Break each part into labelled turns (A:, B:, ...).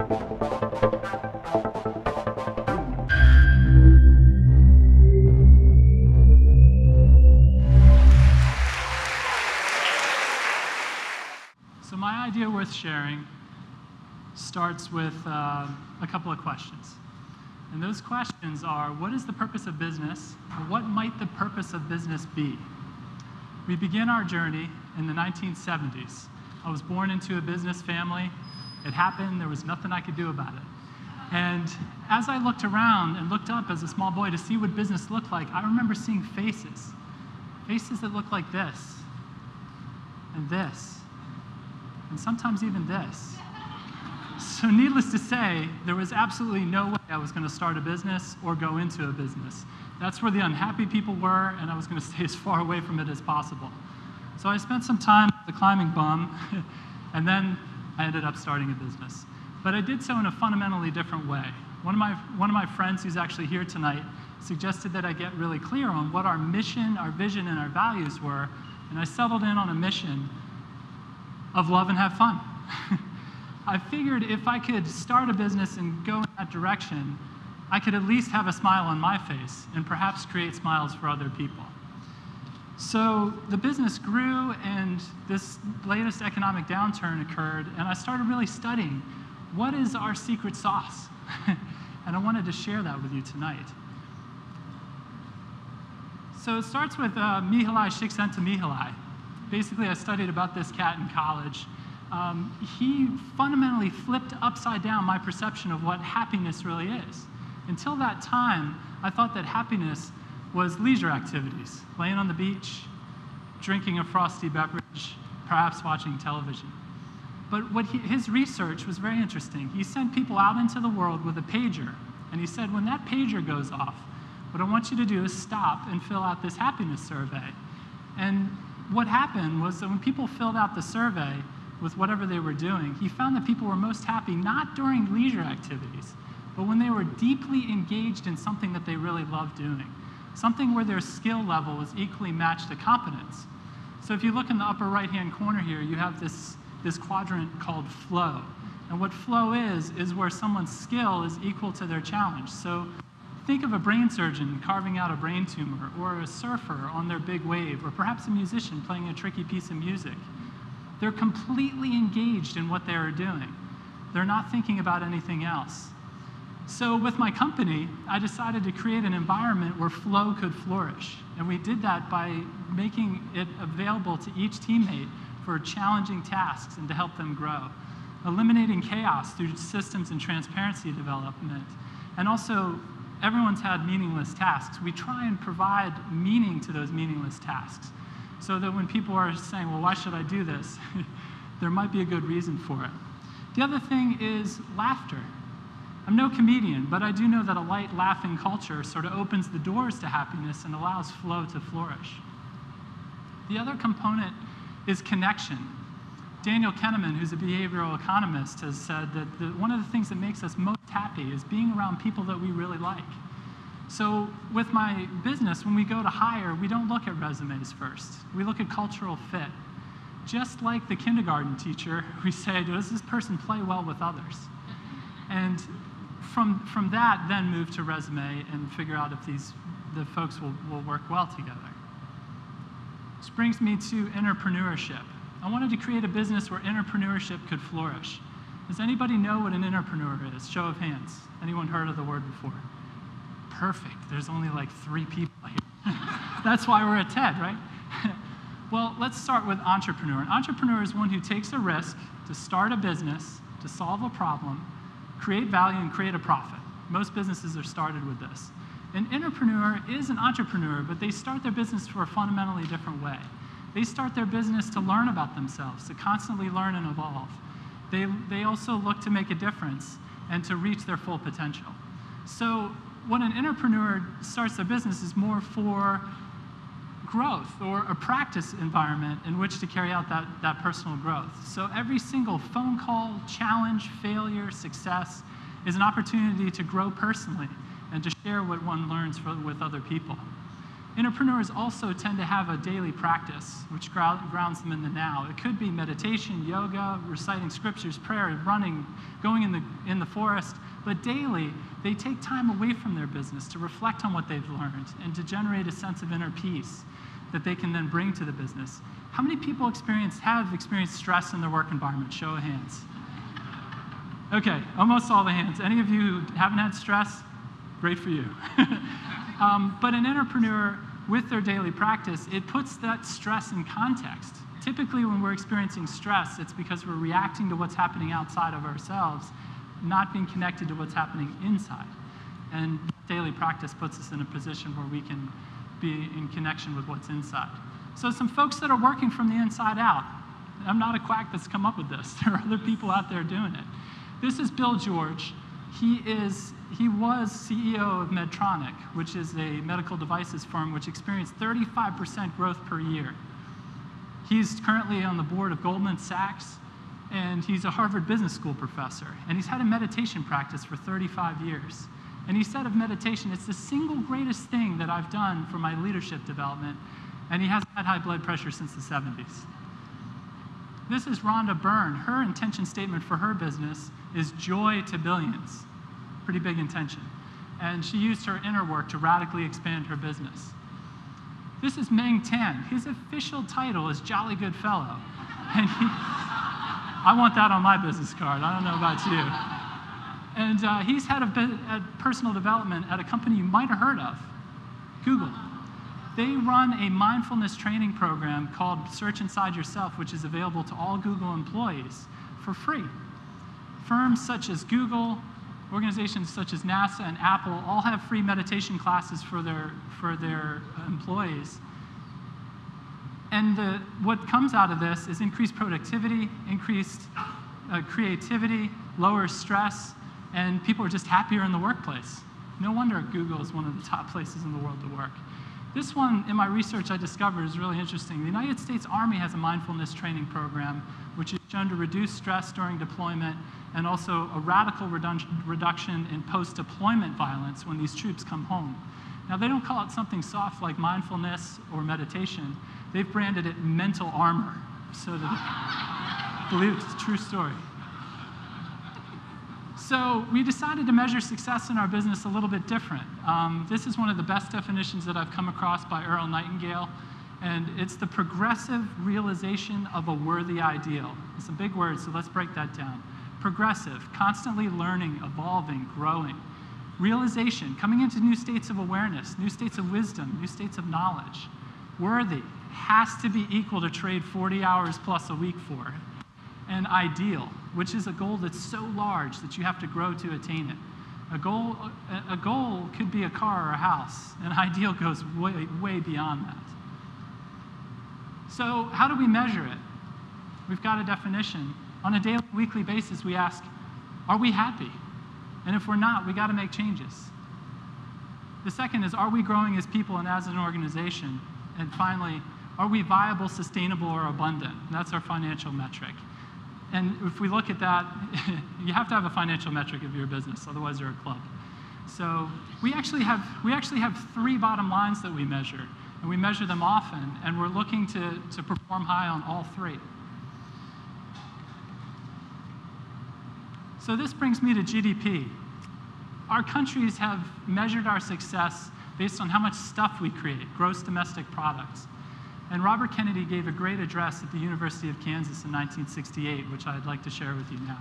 A: So my idea worth sharing starts with a couple of questions. And those questions are, what is the purpose of business? And what might the purpose of business be? We begin our journey in the 1970s. I was born into a business family. It happened. There was nothing I could do about it. And as I looked around and looked up as a small boy to see what business looked like, I remember seeing faces. Faces that looked like this, and sometimes even this. So needless to say, there was absolutely no way I was going to start a business or go into a business. That's where the unhappy people were, and I was going to stay as far away from it as possible. So I spent some time as a climbing bum, and then I ended up starting a business. But I did so in a fundamentally different way. One of my friends who's actually here tonight suggested that I get really clear on what our mission, our vision, and our values were, and I settled in on a mission of love and have fun. I figured if I could start a business and go in that direction, I could at least have a smile on my face and perhaps create smiles for other people. So the business grew, and this latest economic downturn occurred, and I started really studying what is our secret sauce. And I wanted to share that with you tonight. So it starts with Mihaly Csikszentmihalyi. Basically, I studied about this cat in college. He fundamentally flipped upside down my perception of what happiness really is. Until that time, I thought that happiness was leisure activities, laying on the beach, drinking a frosty beverage, perhaps watching television. But his research was very interesting. He sent people out into the world with a pager, and he said, when that pager goes off, what I want you to do is stop and fill out this happiness survey. And what happened was that when people filled out the survey with whatever they were doing, he found that people were most happy not during leisure activities, but when they were deeply engaged in something that they really loved doing, something where their skill level was equally matched to competence. So if you look in the upper right-hand corner here, you have this quadrant called flow. And what flow is where someone's skill is equal to their challenge. So think of a brain surgeon carving out a brain tumor, or a surfer on their big wave, or perhaps a musician playing a tricky piece of music. They're completely engaged in what they are doing. They're not thinking about anything else. So with my company, I decided to create an environment where flow could flourish. And we did that by making it available to each teammate for challenging tasks and to help them grow. Eliminating chaos through systems and transparency development. And also, everyone's had meaningless tasks. We try and provide meaning to those meaningless tasks, so that when people are saying, well, why should I do this? There might be a good reason for it. The other thing is laughter. I'm no comedian, but I do know that a light, laughing culture sort of opens the doors to happiness and allows flow to flourish. The other component is connection. Daniel Kahneman, who's a behavioral economist, has said that one of the things that makes us most happy is being around people that we really like. So with my business, when we go to hire, we don't look at resumes first. We look at cultural fit. Just like the kindergarten teacher, we say, does this person play well with others? And from that, then move to resume and figure out if the folks will work well together. This brings me to innerpreneurship. I wanted to create a business where innerpreneurship could flourish. Does anybody know what an innerpreneur is? Show of hands. Anyone heard of the word before? Perfect. There's only like 3 people here. That's why we're at TED, right? Well, let's start with entrepreneur. An entrepreneur is one who takes a risk to start a business, to solve a problem, create value, and create a profit. Most businesses are started with this. An innerpreneur is an entrepreneur, but they start their business for a fundamentally different way. They start their business to learn about themselves, to constantly learn and evolve. They also look to make a difference and to reach their full potential. So when an innerpreneur starts their business is more for growth, or a practice environment in which to carry out that personal growth. So every single phone call, challenge, failure, success is an opportunity to grow personally and to share what one learns with other people. Innerpreneurs also tend to have a daily practice, which grounds them in the now. It could be meditation, yoga, reciting scriptures, prayer, running, going in the forest, but daily, they take time away from their business to reflect on what they've learned and to generate a sense of inner peace that they can then bring to the business. How many people have experienced stress in their work environment? Show of hands. Okay, almost all the hands. Any of you who haven't had stress? Great for you. But an Innerpreneur, with their daily practice, it puts that stress in context. Typically, when we're experiencing stress, it's because we're reacting to what's happening outside of ourselves, not being connected to what's happening inside. And daily practice puts us in a position where we can be in connection with what's inside. So some folks that are working from the inside out. I'm not a quack that's come up with this. There are other people out there doing it. This is Bill George. He was CEO of Medtronic, which is a medical devices firm which experienced 35% growth per year. He's currently on the board of Goldman Sachs, and he's a Harvard Business School professor. And he's had a meditation practice for 35 years. And he said of meditation, it's the single greatest thing that I've done for my leadership development, and he hasn't had high blood pressure since the 70s. This is RHONDA BYRNE. Her intention statement for her business is joy to billions. Pretty big intention. And she used her inner work to radically expand her business. This is MENG. His official title is Jolly Good Fellow. And I want that on my business card. I don't know about you. And he's head of personal development at a company you might have heard of, Google. They run a mindfulness training program called Search Inside Yourself, which is available to all Google employees for free. Firms such as Google, organizations such as NASA and Apple all have free meditation classes for their employees. And what comes out of this is increased productivity, increased creativity, lower stress, and people are just happier in the workplace. No wonder Google is one of the top places in the world to work. This one, in my research, I discovered is really interesting. The United States Army has a mindfulness training program which is shown to reduce stress during deployment and also a radical reduction in post-deployment violence when these troops come home. Now, they don't call it something soft like mindfulness or meditation. They've branded it mental armor, so that believe it's a true story. So we decided to measure success in our business a little bit different. This is one of the best definitions that I've come across by Earl Nightingale, and it's the progressive realization of a worthy ideal. It's a big word, so let's break that down. Progressive, constantly learning, evolving, growing. Realization, coming into new states of awareness, new states of wisdom, new states of knowledge. Worthy, has to be equal to trade 40 hours plus a week for. And ideal, which is a goal that's so large that you have to grow to attain it. A goal could be a car or a house. An ideal goes way, way beyond that. So how do we measure it? We've got a definition. On a daily, weekly basis, we ask, are we happy? And if we're not, we got to make changes. The second is, are we growing as people and as an organization? And finally, are we viable, sustainable, or abundant? And that's our financial metric. And if we look at that, you have to have a financial metric of your business, otherwise you're a club. So we actually have 3 bottom lines that we measure, and we measure them often, and we're looking to perform high on all 3. So this brings me to GDP. Our countries have measured our success based on how much stuff we create, gross domestic products. And Robert Kennedy gave a great address at the University of Kansas in 1968, which I'd like to share with you now.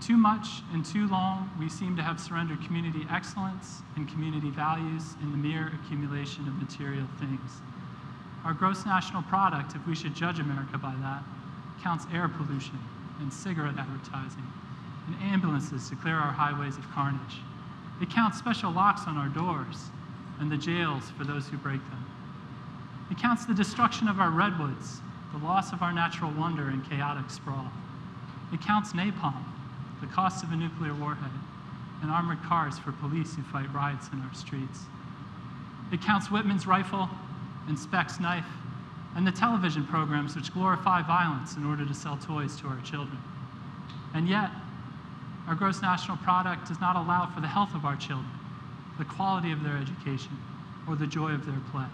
A: Too much and too long, we seem to have surrendered community excellence and community values in the mere accumulation of material things. Our gross national product, if we should judge America by that, counts air pollution and cigarette advertising and ambulances to clear our highways of carnage. It counts special locks on our doors and the jails for those who break them. It counts the destruction of our redwoods, the loss of our natural wonder and chaotic sprawl. It counts napalm, the cost of a nuclear warhead, and armored cars for police who fight riots in our streets. It counts Whitman's rifle and Speck's knife, and the television programs which glorify violence in order to sell toys to our children. And yet, our gross national product does not allow for the health of our children, the quality of their education, or the joy of their play.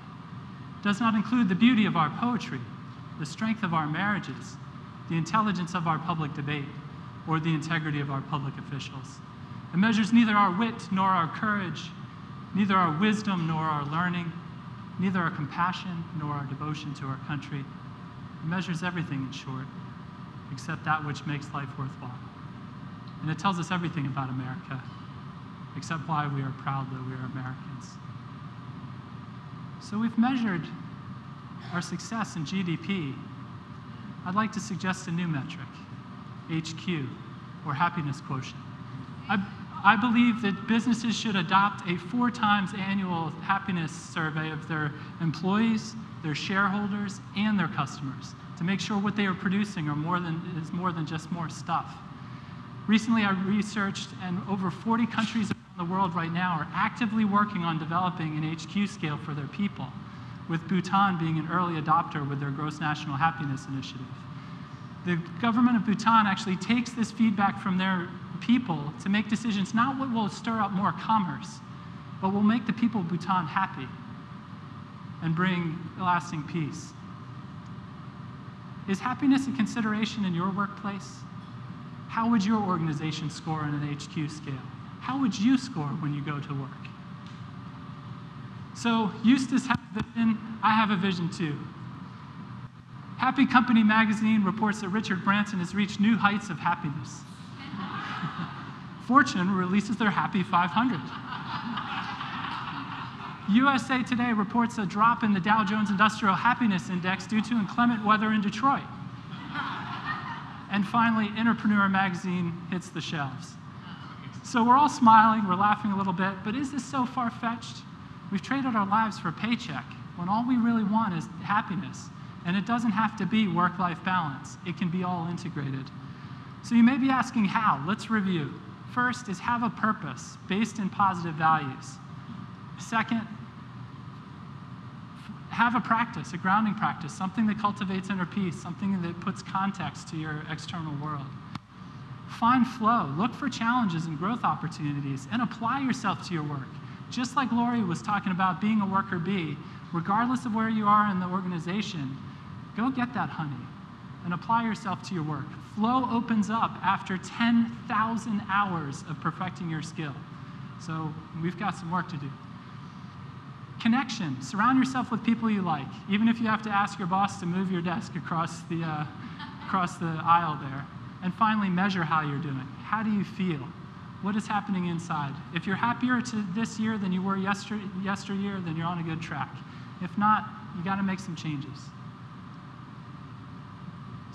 A: It does not include the beauty of our poetry, the strength of our marriages, the intelligence of our public debate, or the integrity of our public officials. It measures neither our wit nor our courage, neither our wisdom nor our learning, neither our compassion nor our devotion to our country. It measures everything, in short, except that which makes life worthwhile. And it tells us everything about America, except why we are proud that we are Americans. So we've measured our success in GDP. I'd like to suggest a new metric, HQ, or happiness quotient. I believe that businesses should adopt a 4 times annual happiness survey of their employees, their shareholders, and their customers to make sure what they are producing is more than just more stuff. Recently, I researched, and over 40 countries around the world right now are actively working on developing an HQ scale for their people, with Bhutan being an early adopter with their Gross National Happiness Initiative. The government of Bhutan actually takes this feedback from their people to make decisions, not what will stir up more commerce, but will make the people of Bhutan happy and bring lasting peace. Is happiness a consideration in your workplace? How would your organization score on an HQ scale? How would you score when you go to work? So Eustace has a vision, I have a vision too. Happy Company magazine reports that Richard Branson has reached new heights of happiness. Fortune releases their Happy 500. USA Today reports a drop in the Dow Jones Industrial Happiness Index due to inclement weather in Detroit. And finally, Innerpreneur magazine hits the shelves. So we're all smiling, we're laughing a little bit, but is this so far-fetched? We've traded our lives for a paycheck when all we really want is happiness. And it doesn't have to be work-life balance. It can be all integrated. So you may be asking how. Let's review. First is have a purpose based in positive values. Second, have a practice, a grounding practice, something that cultivates inner peace, something that puts context to your external world. Find flow, look for challenges and growth opportunities, and apply yourself to your work. Just like Lori was talking about being a worker bee, regardless of where you are in the organization, go get that honey and apply yourself to your work. Flow opens up after 10,000 hours of perfecting your skill. So we've got some work to do. Connection. Surround yourself with people you like, even if you have to ask your boss to move your desk across the aisle there. And finally, measure how you're doing. How do you feel? What is happening inside? If you're happier this year than you were yesteryear, then you're on a good track. If not, you got to make some changes.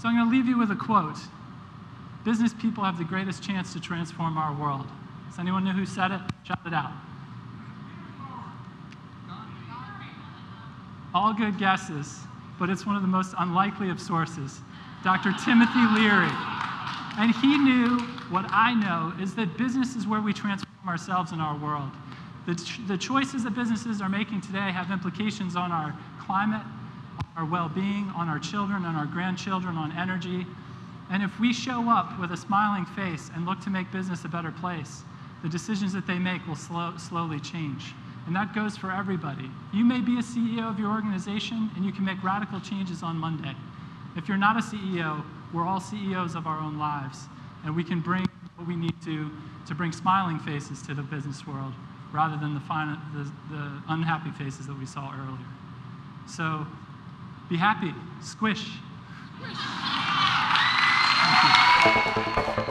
A: So I'm going to leave you with a quote. Business people have the greatest chance to transform our world. Does anyone know who said it? Shout it out. All good guesses, but it's one of the most unlikely of sources. Dr. Timothy Leary. And he knew what I know is that business is where we transform ourselves in our world. The choices that businesses are making today have implications on our climate, our well-being, on our children, on our grandchildren, on energy. And if we show up with a smiling face and look to make business a better place, the decisions that they make will slowly change. And that goes for everybody. You may be a CEO of your organization, and you can make radical changes on Monday. If you're not a CEO, we're all CEOs of our own lives, and we can bring what we need to bring smiling faces to the business world, rather than the unhappy faces that we saw earlier. So, be happy. Squish. Thank you.